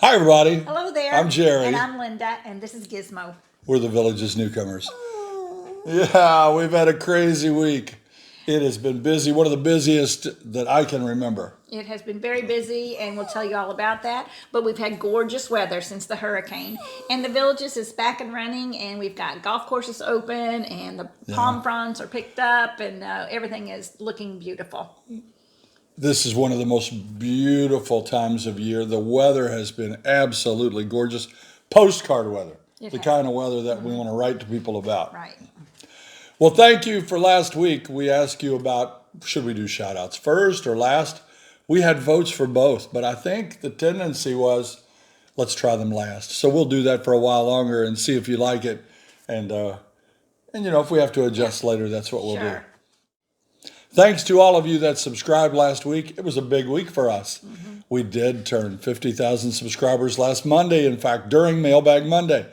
Hi, everybody. Hello there. I'm Jerry. And I'm Linda, and this is Gizmo. We're the village's newcomers. Yeah, we've had a crazy week. It has been busy, one of the busiest that I can remember. It has been very busy, and we'll tell you all about that. But we've had gorgeous weather since the hurricane. And the villages is back and running, and we've got golf courses open, and the palm fronds are picked up, and everything is looking beautiful. This is one of the most beautiful times of year. The weather has been absolutely gorgeous. Postcard weather, the kind of weather that we want to write to people about. Right. Well, thank you for last week. We asked you about, should we do shout-outs first or last? We had votes for both, but I think the tendency was, let's try them last. So we'll do that for a while longer and see if you like it. And if we have to adjust later, that's what we'll do. Thanks to all of you that subscribed last week. It was a big week for us. Mm-hmm. We did turn 50,000 subscribers last Monday, in fact, during Mailbag Monday.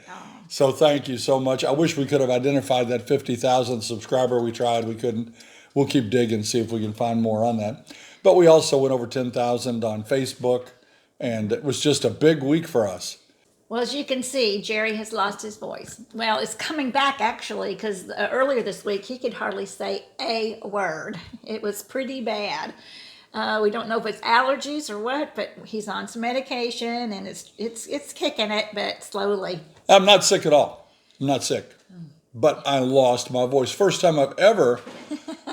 So thank you so much. I wish we could have identified that 50,000 subscriber. We tried, we couldn't. We'll keep digging, see if we can find more on that. But we also went over 10,000 on Facebook, and it was just a big week for us. Well, as you can see, Jerry has lost his voice. Well, it's coming back, actually, because earlier this week, he could hardly say a word. It was pretty bad. We don't know if it's allergies or what, but he's on some medication, and it's kicking it, but slowly. I'm not sick at all. I'm not sick. But I lost my voice. First time I've ever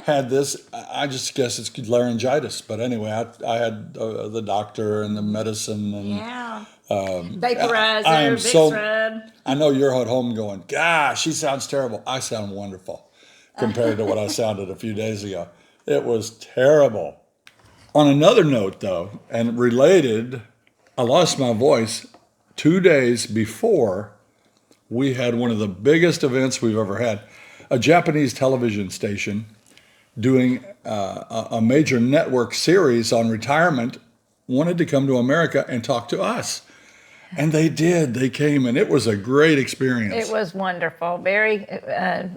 had this. I just guess it's laryngitis. But anyway, I had the doctor and the medicine. And, vaporizer, Vicks. I know you're at home going, gosh, she sounds terrible. I sound wonderful compared to what I sounded a few days ago. It was terrible. On another note, though, and related, I lost my voice 2 days before we had one of the biggest events we've ever had. A Japanese television station doing a major network series on retirement wanted to come to America and talk to us. And they did. They came, and it was a great experience. It was wonderful. Very,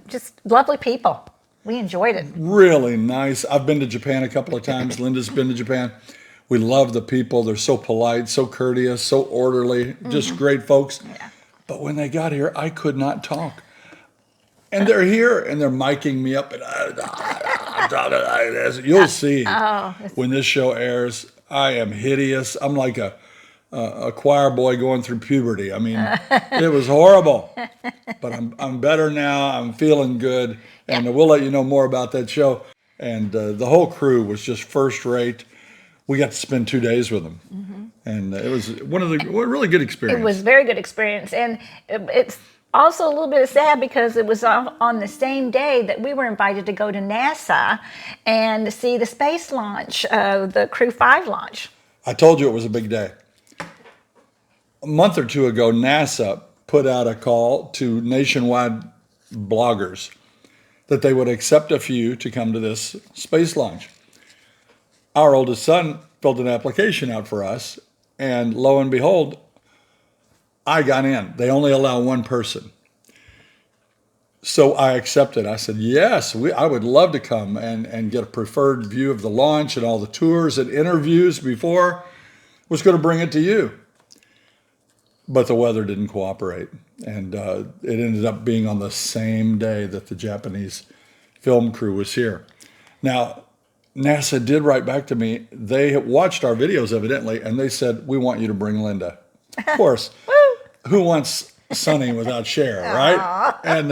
just lovely people. We enjoyed it. Really nice. I've been to Japan a couple of times. Linda's been to Japan. We love the people. They're so polite, so courteous, so orderly, just great folks. Yeah. But when they got here, I could not talk. And they're here, and they're miking me up. And I'm talking like this. You'll see when this show airs, I am hideous. I'm like a choir boy going through puberty. I mean, it was horrible. But I'm better now. I'm feeling good. And we'll let you know more about that show. And the whole crew was just first rate. We got to spend 2 days with them. Mm-hmm. And it was a really good experience. It was a very good experience. And it's also a little bit sad because it was on the same day that we were invited to go to NASA and see the space launch, the Crew 5 launch. I told you it was a big day. A month or two ago, NASA put out a call to nationwide bloggers that they would accept a few to come to this space launch. Our oldest son filled an application out for us, and lo and behold, I got in. They only allow one person. So I accepted. I said, yes, I would love to come and get a preferred view of the launch and all the tours and interviews before. Was going to bring it to you. But the weather didn't cooperate. And it ended up being on the same day that the Japanese film crew was here. Now, NASA did write back to me. They watched our videos, evidently, and they said, we want you to bring Linda. Of course, who wants Sunny without Cher, right? And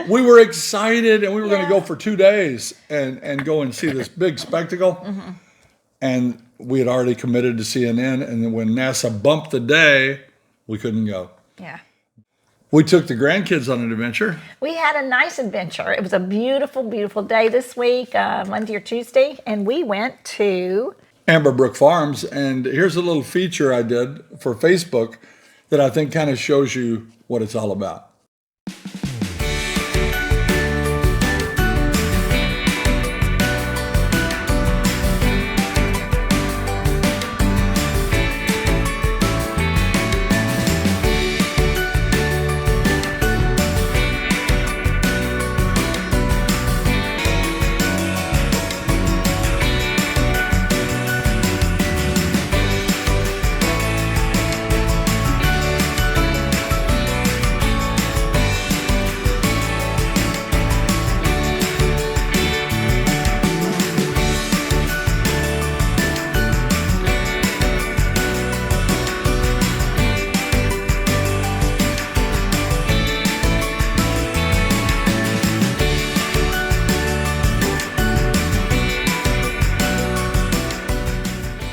we were excited, and we were going to go for 2 days and go and see this big spectacle. Mm-hmm. And we had already committed to CNN, and then when NASA bumped the day, we couldn't go. Yeah. We took the grandkids on an adventure. We had a nice adventure. It was a beautiful, beautiful day this week, Monday or Tuesday, and we went to Brook Farms, and here's a little feature I did for Facebook that I think kind of shows you what it's all about.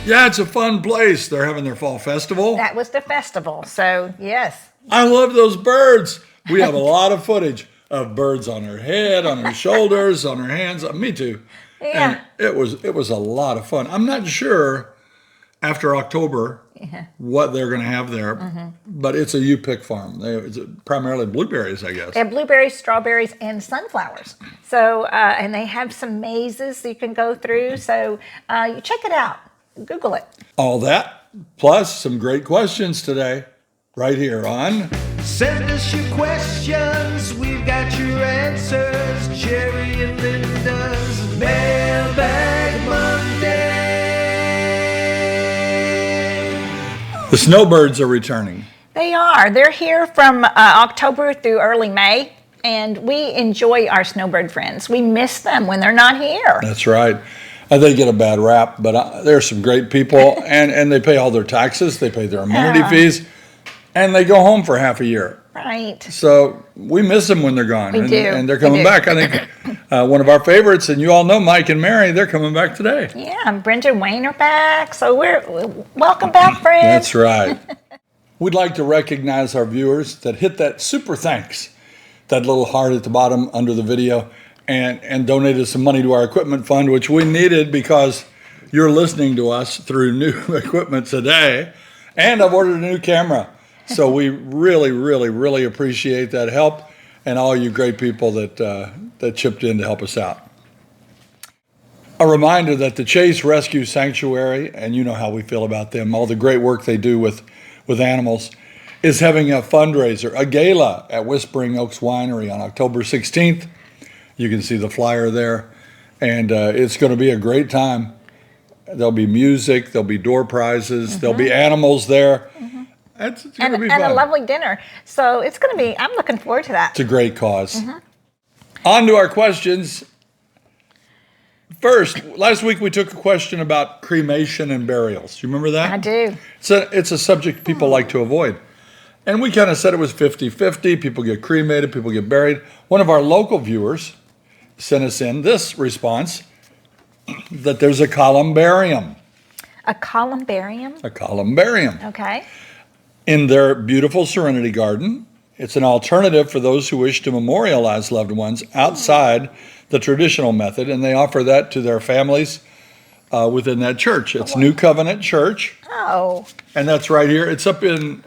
Yeah, it's a fun place. They're having their fall festival. That was the festival. So, yes. I love those birds. We have a lot of footage of birds on her head, on her shoulders, on her hands. Me too. Yeah. And it was a lot of fun. I'm not sure after October what they're going to have there, but it's a you-pick farm. It's primarily blueberries, I guess. They have blueberries, strawberries, and sunflowers. So, and they have some mazes you can go through. So, you check it out. Google it. All that, plus some great questions today, right here on Send us your questions, we've got your answers. Jerry and Linda's Mailbag Monday. The Snowbirds are returning. They are. They're here from October through early May, and we enjoy our snowbird friends. We miss them when they're not here. That's right. They get a bad rap, but they're some great people, and they pay all their taxes, they pay their amenity fees, and they go home for half a year. Right. So we miss them when they're gone. We do. And they're We coming do. back. I think one of our favorites, and you all know Mike and Mary, they're coming back today. Yeah, and Brenda and Wayne are back. So we're welcome back, friends. That's right. We'd like to recognize our viewers that hit that super thanks, that little heart at the bottom under the video, and donated some money to our equipment fund, which we needed because you're listening to us through new equipment today. And I've ordered a new camera. So we really, really, really appreciate that help and all you great people that chipped in to help us out. A reminder that the Chase Rescue Sanctuary, and you know how we feel about them, all the great work they do with animals, is having a fundraiser, a gala at Whispering Oaks Winery on October 16th. You can see the flyer there, and it's going to be a great time. There'll be music, there'll be door prizes, there'll be animals there. It's going to be fun. And a lovely dinner. So it's going to be, I'm looking forward to that. It's a great cause. On to our questions. First, last week we took a question about cremation and burials. Do you remember that? I do. It's a subject people like to avoid. And we kind of said it was 50-50. People get cremated, people get buried. One of our local viewers sent us in this response, that there's a columbarium. A columbarium? A columbarium. Okay. In their beautiful Serenity Garden. It's an alternative for those who wish to memorialize loved ones outside the traditional method, and they offer that to their families within that church. It's New Covenant Church, Oh, and that's right here. It's up in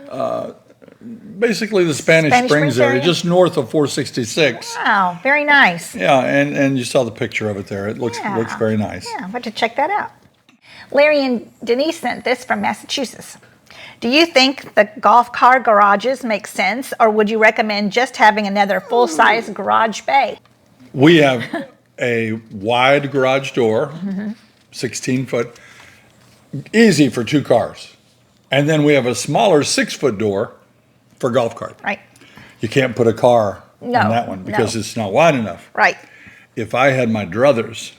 basically the Spanish Springs area, area? just north of 466. wow. Very nice. Yeah, and you saw the picture of it there. It looks Yeah. very nice. Yeah, I'm going to check that out. Larry and Denise sent this from Massachusetts. Do you think the golf car garages make sense, or would you recommend just having another full-size garage bay? We have a wide garage door, 16 foot, easy for 2 cars. And then we have a smaller 6-foot door for golf cart. Right. You can't put a car No, on that one because no. it's not wide enough. Right. If I had my druthers,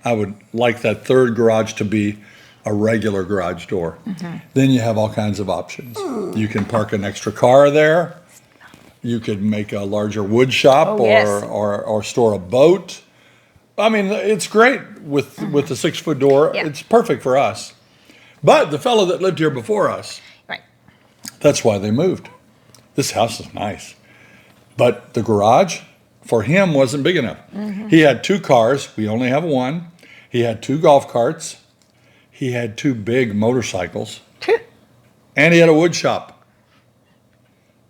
I would like that third garage to be a regular garage door. Then you have all kinds of options. You can park an extra car there. You could make a larger wood shop, Oh, yes. or store a boat. I mean, it's great with the 6-foot door. Yeah. It's perfect for us. But the fellow that lived here before us, Right. that's why they moved. This house is nice. But the garage for him wasn't big enough. He had 2 cars. We only have 1. He had 2 golf carts. He had 2 big motorcycles. And he had a wood shop.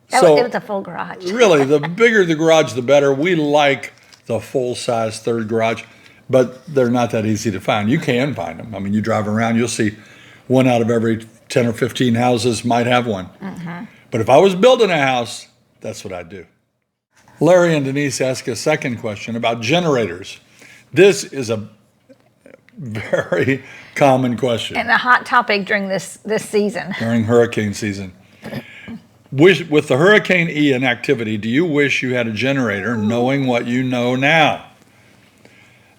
It was a full garage. Really, the bigger the garage, the better. We like the full-size third garage, but they're not that easy to find. You can find them. I mean, you drive around, you'll see 1 out of every 10 or 15 houses might have one. But if I was building a house, that's what I'd do. Larry and Denise ask a second question about generators. This is a very common question And a hot topic during this season. during hurricane season. With the Hurricane Ian activity, do you wish you had a generator knowing what you know now?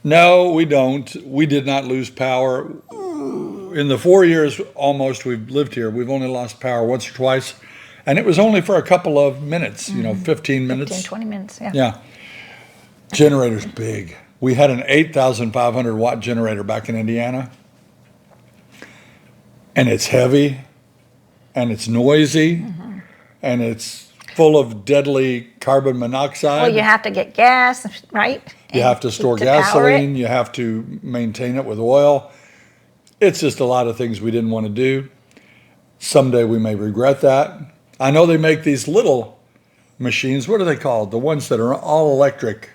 No, we don't. We did not lose power. In the 4 years almost we've lived here, we've only lost power once or twice. And it was only for a couple of minutes, 15 minutes. 15, 20 minutes, yeah. Yeah. Generator's big. We had an 8,500 watt generator back in Indiana. and it's heavy, and it's noisy, and it's full of deadly carbon monoxide. Well, you have to get gas, right? You have to store gasoline. You have to maintain it with oil. It's just a lot of things we didn't want to do. Someday we may regret that. I know they make these little machines. What are they called? The ones that are all electric.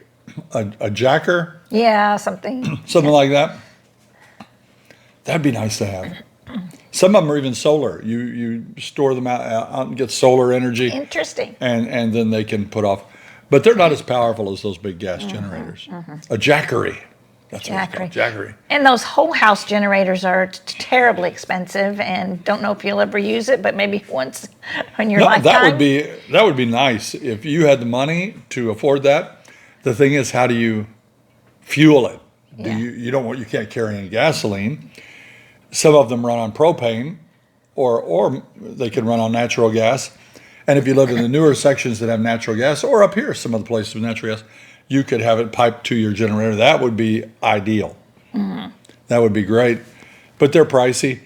A jacker? Yeah, something. Something like that. That'd be nice to have. Some of them are even solar. You store them out and get solar energy. Interesting. And then they can put off. But they're not as powerful as those big gas generators. A jackery. That's what it's called. Jackery. And those whole house generators are terribly expensive, and don't know if you'll ever use it, but maybe once in your lifetime. That would be nice if you had the money to afford that. The thing is, how do you fuel it? Yeah. You can't carry any gasoline. Some of them run on propane, or they can run on natural gas. And if you live in the newer sections that have natural gas, or up here, some of the places with natural gas, you could have it piped to your generator. That would be ideal. That would be great. But they're pricey.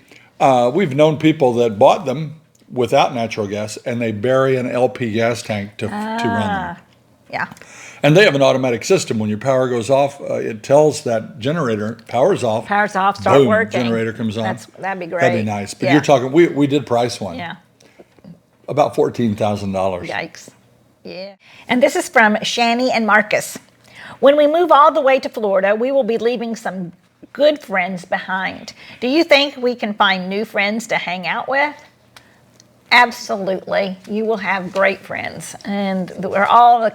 We've known people that bought them without natural gas, and they bury an LP gas tank to run them. Yeah. And they have an automatic system. When your power goes off, it tells that generator, power's off. Power's off, start boom, working. Generator comes on. That'd be great. That'd be nice. But Yeah. you're talking, we did price one. Yeah. About $14,000. Yikes. Yeah. And this is from Shani and Marcus. When we move all the way to Florida, we will be leaving some good friends behind. Do you think we can find new friends to hang out with? Absolutely. You will have great friends. And we're all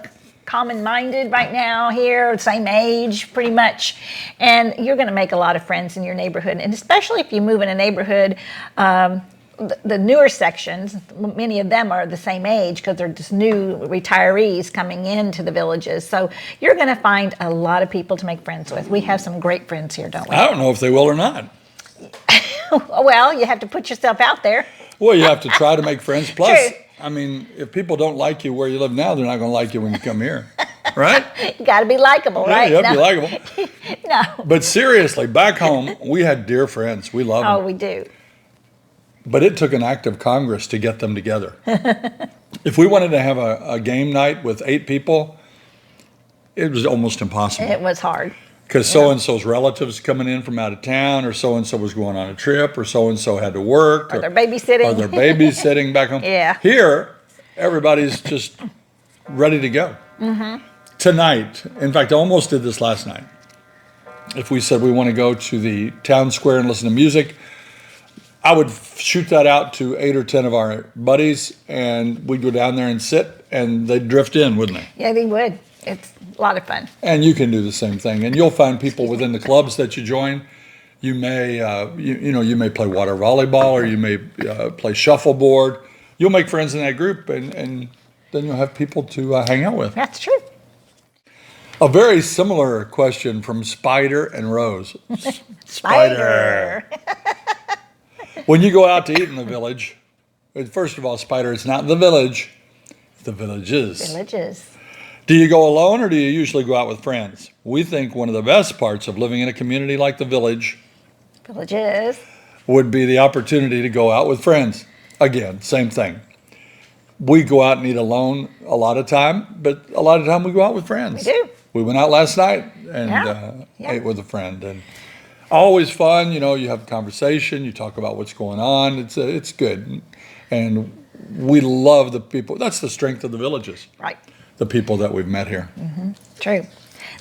common-minded right now here, same age pretty much. And you're going to make a lot of friends in your neighborhood. And especially if you move in a neighborhood, the newer sections, many of them are the same age because they're just new retirees coming into the villages. So you're going to find a lot of people to make friends with. We have some great friends here, don't we? I don't know if they will or not. Well, you have to put yourself out there. Well, you have to try to make friends. Plus, True. I mean, if people don't like you where you live now, they're not going to like you when you come here. Right? You got to be likable, right? Yeah, you have to be likable. No. But seriously, back home, we had dear friends. We love them. Oh, we do. But it took an act of Congress to get them together. If we wanted to have a game night with 8 people, it was almost impossible. It was hard. Because so-and-so's relatives coming in from out of town, or so-and-so was going on a trip, or so-and-so had to work. Or they're babysitting. Or they're babysitting back home. Yeah. Here, everybody's just ready to go. Tonight, in fact, I almost did this last night. If we said we want to go to the town square and listen to music, I would shoot that out to 8 or 10 of our buddies, and we'd go down there and sit, and they'd drift in, wouldn't they? Yeah, they would. It's a lot of fun. And you can do the same thing, and you'll find people within the clubs that you join. You may, you may play water volleyball, or you may play shuffleboard. You'll make friends in that group, and then you'll have people to hang out with. That's true. A very similar question from Spider and Rose. Spider. When you go out to eat in the village, first of all, Spider, it's not the village, the villages. Villages. Do you go alone, or do you usually go out with friends? We think one of the best parts of living in a community like the village Villages. would be the opportunity to go out with friends. Again, same thing. We go out and eat alone a lot of time, but a lot of time we go out with friends. We do. We went out last night and ate with a friend, and always fun. You have a conversation, you talk about what's going on. It's good, and we love the people. That's the strength of the villages. Right. The people that we've met here. True.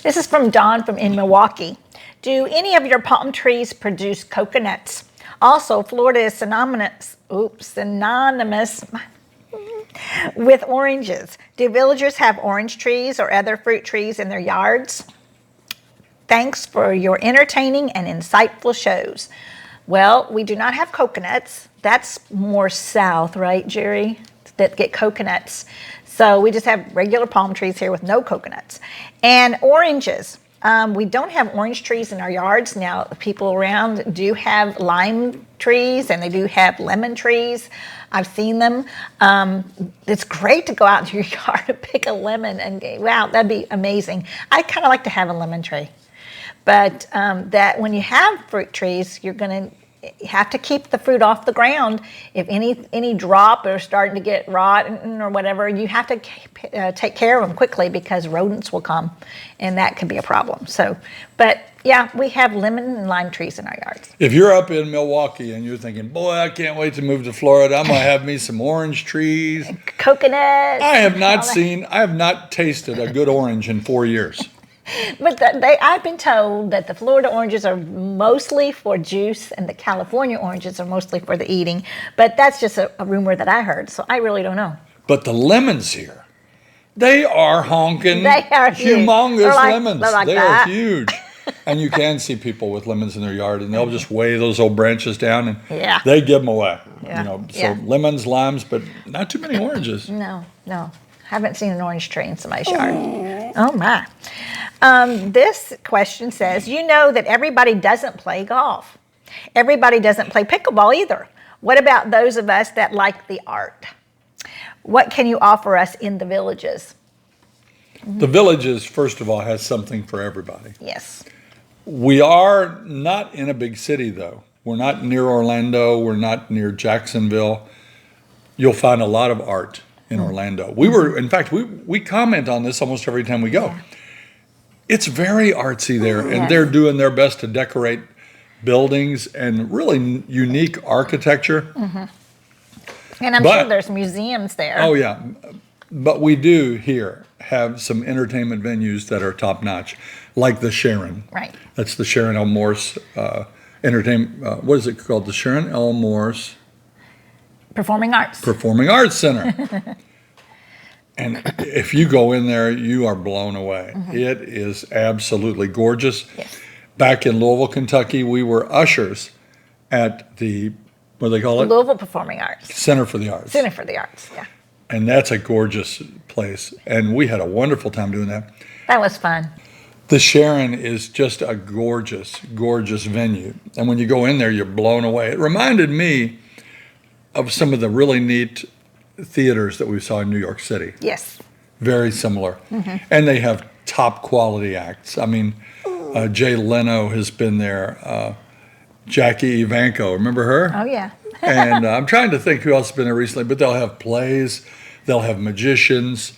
This is from Dawn in Milwaukee. Do any of your palm trees produce coconuts? Also, Florida is synonymous with oranges. Do villagers have orange trees or other fruit trees in their yards? Thanks for your entertaining and insightful shows. Well, we do not have coconuts. That's more south, right, Jerry? That get coconuts. So we just have regular palm trees here with no coconuts. And oranges. We don't have orange trees in our yards. Now, people around do have lime trees, and they do have lemon trees. I've seen them. It's great to go out into your yard and pick a lemon, and wow, that'd be amazing. I kind of like to have a lemon tree. But that when you have fruit trees, you're going to you have to keep the fruit off the ground. If any drop or starting to get rotten or whatever, you have to take care of them quickly because rodents will come, and that could be a problem. So, but yeah, we have lemon and lime trees in our yards. If you're up in Milwaukee and you're thinking, boy, I can't wait to move to Florida, I'm going to have me some orange trees. Coconuts. I have not tasted a good orange in 4 years. But I've been told that the Florida oranges are mostly for juice and the California oranges are mostly for the eating. But that's just a rumor that I heard, so I really don't know. But the lemons here, they are honking, They are huge. humongous lemons. They Are huge. And you can see people with lemons in their yard, and they'll just weigh those old branches down, and they give them away. Yeah. So lemons, limes, but not too many oranges. No. Haven't seen an orange tree in somebody's yard. Oh my. This question says, you know that everybody doesn't play golf. Everybody doesn't play pickleball either. What about those of us that like the art? What can you offer us in the villages? The villages, first of all, has something for everybody. Yes. We are not in a big city, though. We're not near Orlando. We're not near Jacksonville. You'll find a lot of art in Orlando. In fact, we comment on this almost every time we go. Yeah. It's very artsy there, and they're doing their best to decorate buildings and really unique architecture. And I'm sure there's museums there. Oh, yeah. But we do here have some entertainment venues that are top notch, like the Sharon. Right. That's the Sharon L. Morse entertainment. What is it called? The Sharon L. Morse Performing Arts Center. And if you go in there, you are blown away. It is absolutely gorgeous. Yes. Back in Louisville, Kentucky, we were ushers at the, what do they call it? Louisville Performing Arts. Center for the Arts. Center for the Arts, yeah. And that's a gorgeous place. And we had a wonderful time doing that. That was fun. The Sharon is just a gorgeous, gorgeous venue. And when you go in there, you're blown away. It reminded me of some of the really neat theaters that we saw in New York City. Yes. Very similar. And they have top quality acts. I mean, Jay Leno has been there. Jackie Evanko, remember her? Oh, yeah. And I'm trying to think who else has been there recently, but they'll have plays, they'll have magicians.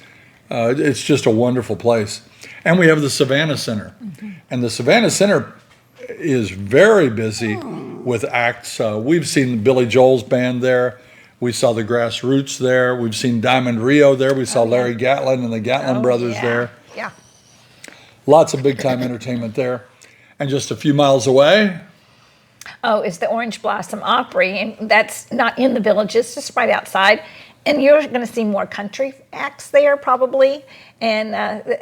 It's just a wonderful place. And we have the Savannah Center. And the Savannah Center is very busy with acts. We've seen Billy Joel's band there. We saw the Grassroots there. We've seen Diamond Rio there. We saw Larry Gatlin and the Gatlin brothers there. Yeah. Lots of big time entertainment there. And just a few miles away, Oh, it's the Orange Blossom Opry, and that's not in the village, it's just right outside. And you're going to see more country acts there probably. And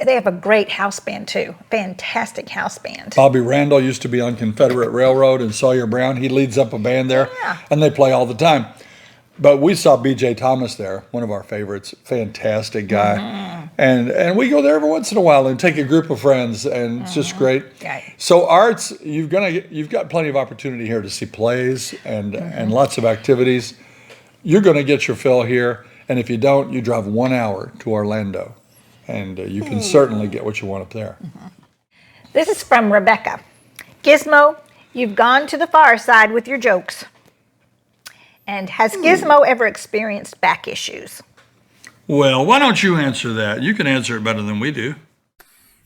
they have a great house band too. Fantastic house band. Bobby Randall used to be on Confederate Railroad, and Sawyer Brown, he leads up a band there. Yeah. And they play all the time. But we saw B.J. Thomas there, one of our favorites, fantastic guy. And we go there every once in a while and take a group of friends, and it's just great. Right. So arts, you've got plenty of opportunity here to see plays and lots of activities. You're going to get your fill here, and if you don't, you drive 1 hour to Orlando, and you can certainly get what you want up there. This is from Rebecca. Gizmo, you've gone to the far side with your jokes. And has Gizmo ever experienced back issues? Well, why don't you answer that? You can answer it better than we do.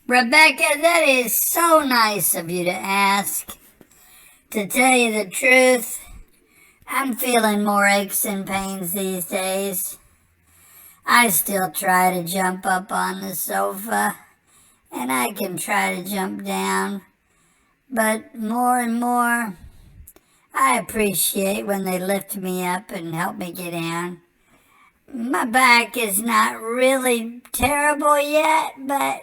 Rebecca, that is so nice of you to ask. To tell you the truth, I'm feeling more aches and pains these days. I still try to jump up on the sofa, and I can try to jump down. But more and more, I appreciate when they lift me up and help me get down. My back is not really terrible yet, but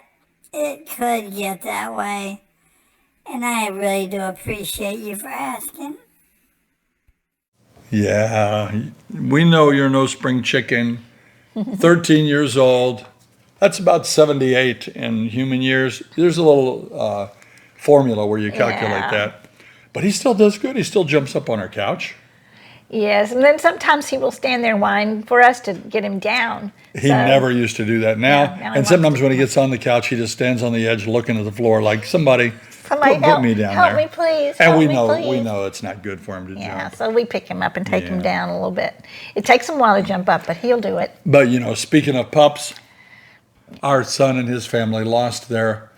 it could get that way. And I really do appreciate you for asking. Yeah, we know you're no spring chicken. 13 years old. That's about 78 in human years. There's a little formula where you calculate that. But he still does good. He still jumps up on our couch. Yes, and then sometimes he will stand there and whine for us to get him down. He never used to do that. Now, now he and sometimes wants when he gets on the couch, he just stands on the edge looking at the floor like, somebody put help me down help there. me, please. And help we me, know please. it's not good for him to Yeah, jump. so we pick him up and take him Yeah. down a little bit. It takes him a while to jump up, but he'll do it. But, speaking of pups, our son and his family lost their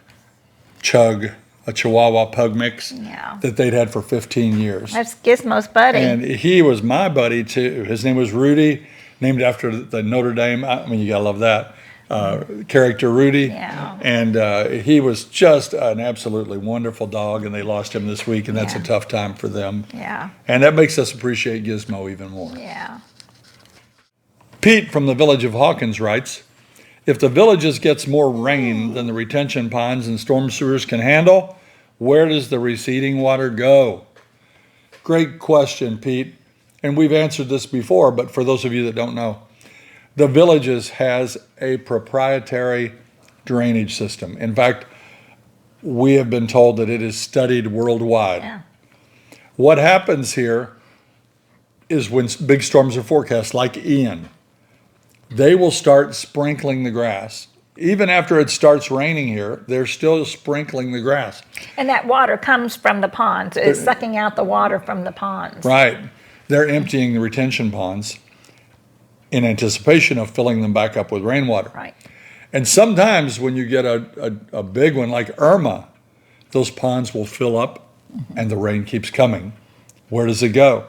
Chug, a Chihuahua pug mix Yeah. that they'd had for 15 years. That's Gizmo's buddy. And he was my buddy, too. His name was Rudy, named after the Notre Dame. I mean, you got to love that. Character Rudy. Yeah. And he was just an absolutely wonderful dog, and they lost him this week, and that's Yeah. a tough time for them. Yeah, And that makes us appreciate Gizmo even more. yeah. Pete from the village of Hawkins writes, if the villages gets more rain than the retention ponds and storm sewers can handle, where does the receding water go? Great question, Pete. And we've answered this before, but for those of you that don't know, the villages has a proprietary drainage system. In fact, we have been told that it is studied worldwide. Yeah. What happens here is when big storms are forecast, like Ian, they will start sprinkling the grass. Even after it starts raining here, they're still sprinkling the grass. And that water comes from the ponds. It's sucking out the water from the ponds. Right. They're emptying the retention ponds in anticipation of filling them back up with rainwater. Right. And sometimes when you get a big one like Irma, those ponds will fill up and the rain keeps coming. Where does it go?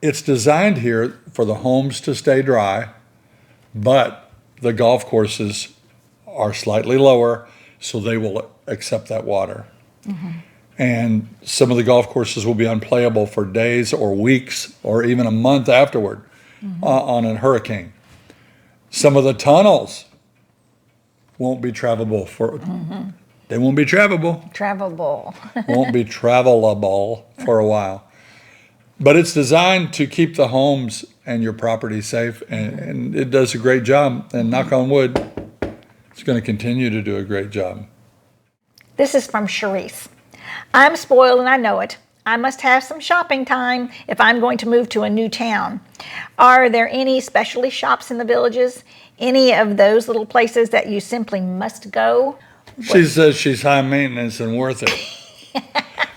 It's designed here for the homes to stay dry, but the golf courses are slightly lower, so they will accept that water. And some of the golf courses will be unplayable for days or weeks or even a month afterward on a hurricane. Some of the tunnels won't be travelable they won't be travelable. Travelable. Won't be travelable for a while. But it's designed to keep the homes and your property safe, and it does a great job. And knock on wood, it's going to continue to do a great job. This is from Charisse. I'm spoiled and I know it. I must have some shopping time if I'm going to move to a new town. Are there any specialty shops in the villages? Any of those little places that you simply must go? She says she's high maintenance and worth it.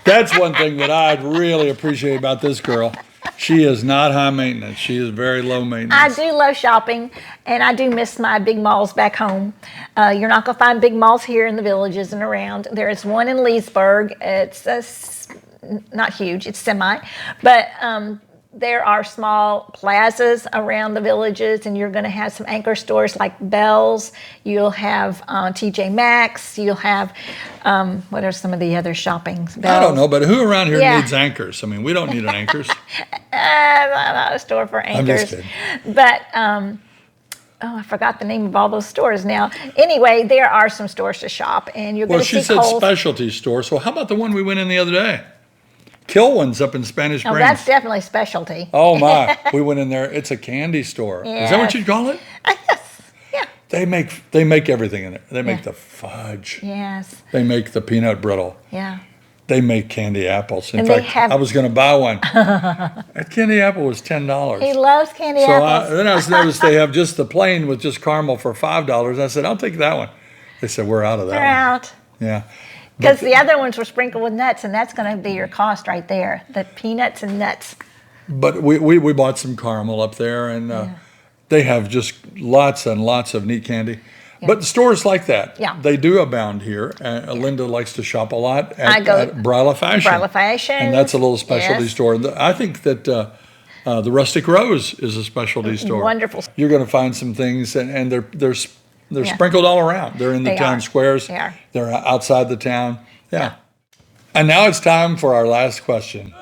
That's one thing that I really appreciate about this girl. She is not high maintenance. She is very low I maintenance. do love shopping, and I do miss my big malls back home. You're not going to find big malls here in the villages and around. There is one in Leesburg. It's not huge. It's semi. But there are small plazas around the villages, and you're going to have some anchor stores like Bell's. You'll have TJ Maxx. You'll have, what are some of the other shoppings? I don't know, but who around here Yeah. needs anchors? I mean, we don't need an anchors. Not a store for I'm anchors. just kidding. But, I forgot the name of all those stores now. Anyway, there are some stores to shop, and you're Well, going to she see said Kohl's. specialty store. So how about the one we went in the other day? Kilwin's up in Spanish Oh, Springs. that's definitely specialty. Oh my, we went in there. It's a candy store. Is that what Yes. you'd call it? Yes. Yeah. They make everything in there. They make Yeah. the fudge. Yes. They make the peanut brittle. Yeah. They make candy apples. In And they fact, have- I was going to buy one. That candy apple was $10. He loves candy So apples. then I noticed they have just the plain with just caramel for $5. I said, I'll take that one. They said, we're out of that They're one. out. Yeah. Because the other ones were sprinkled with nuts, and that's going to be your cost right there. The peanuts and nuts. But we bought some caramel up there, and they have just lots and lots of neat candy. But stores like that, Yeah. they do abound here. Linda likes to shop a lot I at, go- at Bryla Fashion. Bryla Fashion. And that's a little specialty Yes. store. I think that the Rustic Rose is a specialty store. Wonderful. You're going to find some things, and they're Yeah. sprinkled all around. They're in the They town are. squares. They are. They're outside the town. Yeah. And now it's time for our last question.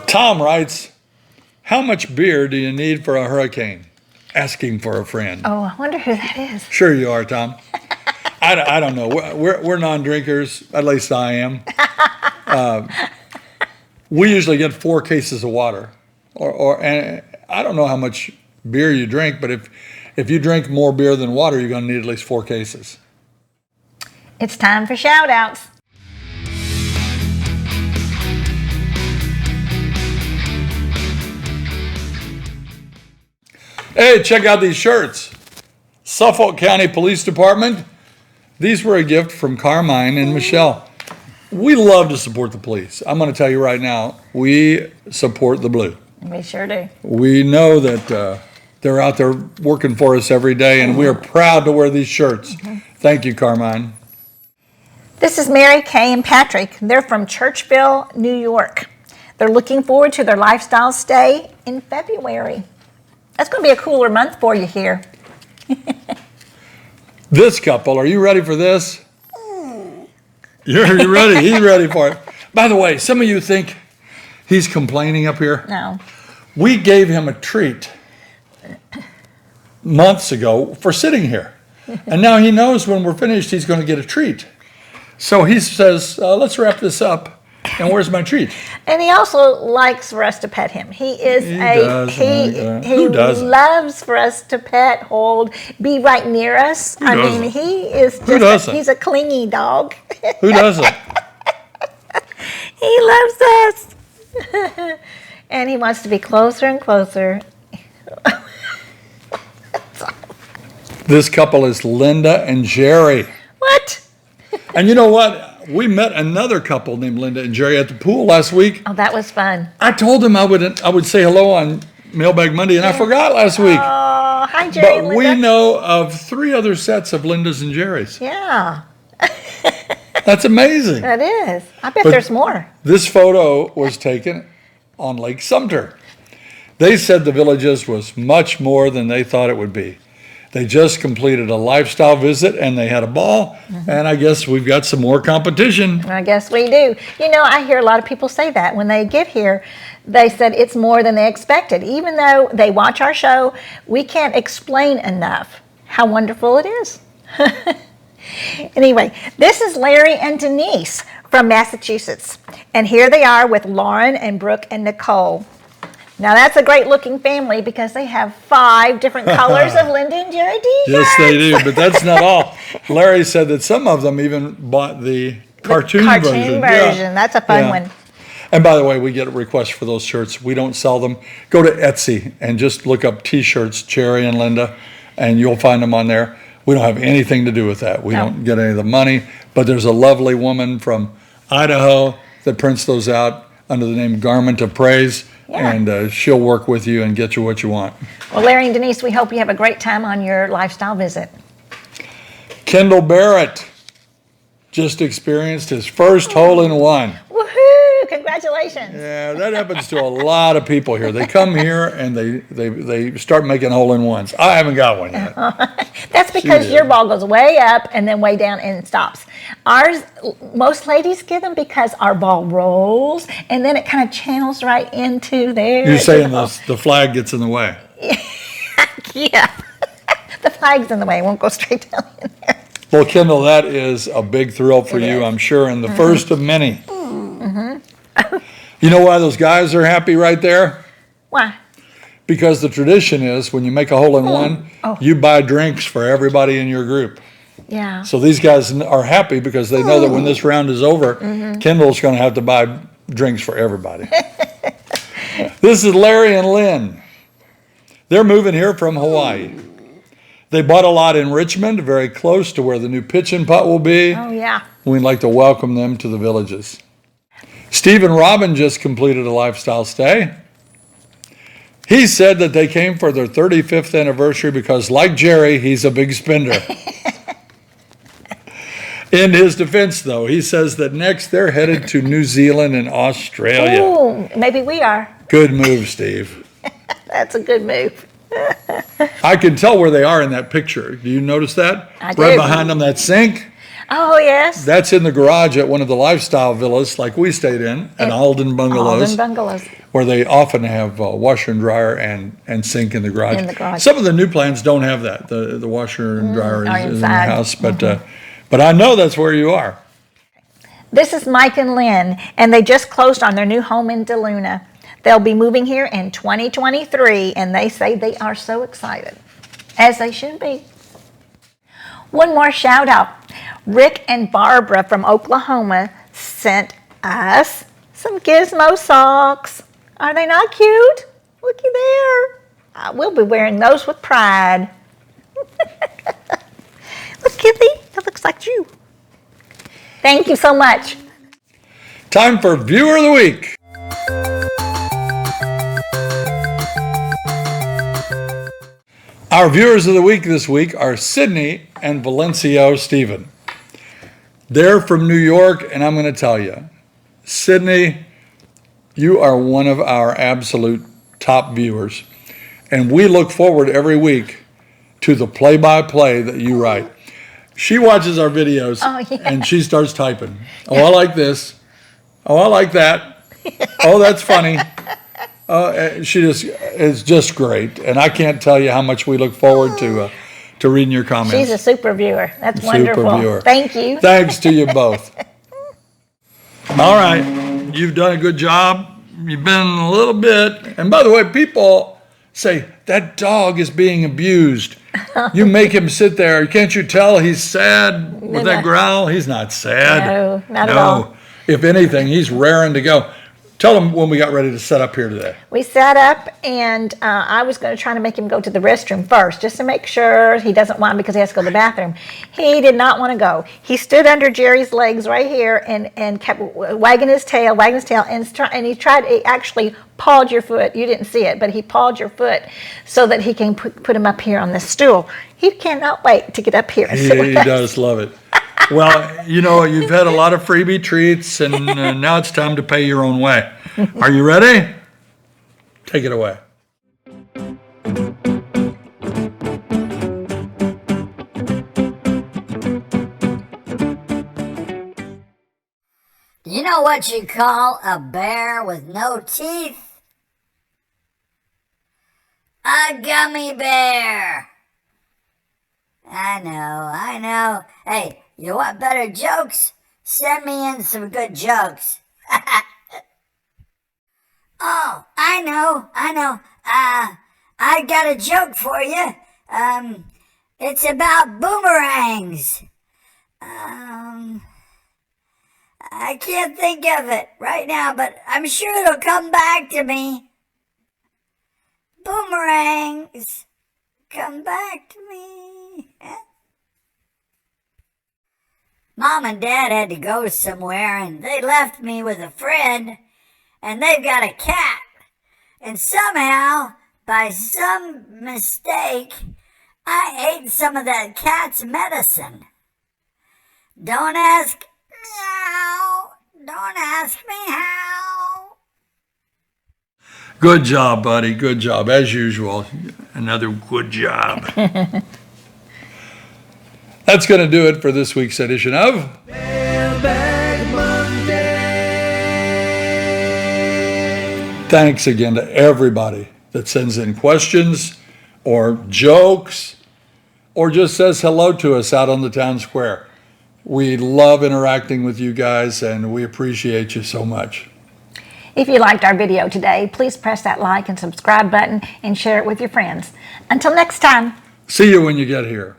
Tom writes, how much beer do you need for a hurricane? Asking for a friend. Oh, I wonder who that is. Sure you are, Tom. I don't know. We're non-drinkers. At least I am. We usually get 4 cases of water. And I don't know how much beer you drink, but if you drink more beer than water, you're going to need at least 4 cases. It's time for shout outs. Hey, check out these shirts. Suffolk County Police Department. These were a gift from Carmine and Michelle. We love to support the police. I'm going to tell you right now, we support the blue. We sure do. We know that they're out there working for us every day, and we are proud to wear these shirts. Thank you, Carmine. This is Mary Kay and Patrick. They're from Churchville, New York. They're looking forward to their lifestyle stay in February. That's going to be a cooler month for you here. This couple, are you ready for this? You're ready. He's ready for it. By the way, some of you think he's complaining up here. No. We gave him a treat months ago for sitting here. And now he knows when we're finished, he's going to get a treat. So he says, let's wrap this up. And where's my treat? And he also likes for us to pet him. He loves for us to pet, hold, be right near us. I mean, he is just he's a clingy dog. Who doesn't? He loves us. And he wants to be closer and closer. This couple is Linda and Jerry. What? And you know what? We met another couple named Linda and Jerry at the pool last week. Oh, that was fun. I told them I would say hello on Mailbag Monday, and I forgot last week. Oh, hi, Jerry. But we know of 3 other sets of Lindas and Jerrys. Yeah, That's amazing. that is. I bet there's more. This photo was taken on Lake Sumter. They said the Villages was much more than they thought it would be. They just completed a lifestyle visit and they had a ball. And I guess we've got some more competition. I guess we do. You know, I hear a lot of people say that when they get here. They said it's more than they expected. Even though they watch our show, we can't explain enough how wonderful it is. Anyway, this is Larry and Denise from Massachusetts. And here they are with Lauren and Brook and Nicole. Now that's a great looking family because they have 5 different colors of Linda and Jerry t-shirts. Yes, they do, but that's not all. Larry said that some of them even bought the cartoon version. Yeah. That's a fun one. And by the way, we get requests for those shirts. We don't sell them. Go to Etsy and just look up T-shirts, Jerry and Linda, and you'll find them on there. We don't have anything to do with that. We don't get any of the money, but there's a lovely woman from Idaho that prints those out under the name Garment of Praise. Yeah. And she'll work with you and get you what you want. Well, Larry and Denise, we hope you have a great time on your lifestyle visit. Kendall Barrett just experienced his first hole-in-one. Woohoo! Congratulations. Yeah, that happens to a lot of people here. They come here and they start making hole-in-ones. I haven't got one yet. That's because your ball goes way up and then way down and stops. Ours, most ladies get them because our ball rolls and then it kind of channels right into there. You're saying the flag gets in the way. Yeah. The flag's in the way. It won't go straight down in there. Well, Kendall, that is a big thrill for you, I'm sure, and the first of many. You know why those guys are happy right there? Why? Because the tradition is when you make a hole-in-one, you buy drinks for everybody in your group. Yeah. So these guys are happy because they know that when this round is over, Kendall's going to have to buy drinks for everybody. This is Larry and Lynn. They're moving here from Hawaii. They bought a lot in Richmond, very close to where the new pitch-and putt will be. Oh, yeah. We'd like to welcome them to the Villages. Steve and Robin just completed a lifestyle stay. He said that they came for their 35th anniversary because, like Jerry, he's a big spender. In his defense, though, he says that next they're headed to New Zealand and Australia. Ooh, maybe we are. Good move, Steve. That's a good move. I can tell where they are in that picture. Do you notice that? I do. Right behind them, that sink. Oh, yes. That's in the garage at one of the lifestyle villas like we stayed in at Alden Bungalows. Alden Bungalows. Where they often have washer and dryer and sink in the garage. In the garage. Some of the new plans don't have that. The washer and dryer is in the inside. house. But I know that's where you are. This is Mike and Lynn, and they just closed on their new home in DeLuna. They'll be moving here in 2023, and they say they are so excited, as they should be. One more shout out. Rick and Barbara from Oklahoma sent us some Gizmo socks. Are they not cute? Looky there. We'll be wearing those with pride. Look, Kitty, that looks like you. Thank you so much. Time for Viewer of the Week. Our viewers of the week this week are Sydney and Valencio Stephen. They're from New York, and I'm going to tell you, Sydney, you are one of our absolute top viewers, and we look forward every week to the play-by-play that you write. She watches our videos, and she starts typing. Oh, I like this. Oh, I like that. Oh, that's funny. She just is just great, and I can't tell you how much we look forward to reading your comments. She's a super viewer. That's wonderful. Super viewer. Thank you. Thanks to you both. All right, you've done a good job. You've been a little bit, and by the way, people say that dog is being abused. You make him sit there. Can't you tell he's sad with that growl? He's not sad. No, not at all. If anything, he's raring to go. Tell them when we got ready to set up here today. We sat up, and I was going to try to make him go to the restroom first, just to make sure he doesn't want, because he has to go to the bathroom. He did not want to go. He stood under Jerry's legs right here and kept wagging his tail, and he actually pawed your foot. You didn't see it, but he pawed your foot so that he can put him up here on this stool. He cannot wait to get up here and sit with us. He does love it. Well, you know, you've had a lot of freebie treats, and now it's time to pay your own way. Are you ready? Take it away. Do you know what you call a bear with no teeth? A gummy bear. I know. Hey, you want better jokes? Send me in some good jokes. Oh, I know. I got a joke for you. It's about boomerangs. I can't think of it right now, but I'm sure it'll come back to me. Boomerangs, come back to me. Mom and Dad had to go somewhere, and they left me with a friend, and they've got a cat. And somehow, by some mistake, I ate some of that cat's medicine. Don't ask meow. Don't ask me how. Good job, buddy. Good job. As usual, another good job. That's going to do it for this week's edition of Mailbag Monday. Thanks again to everybody that sends in questions or jokes or just says hello to us out on the town square. We love interacting with you guys, and we appreciate you so much. If you liked our video today, please press that like and subscribe button and share it with your friends. Until next time. See you when you get here.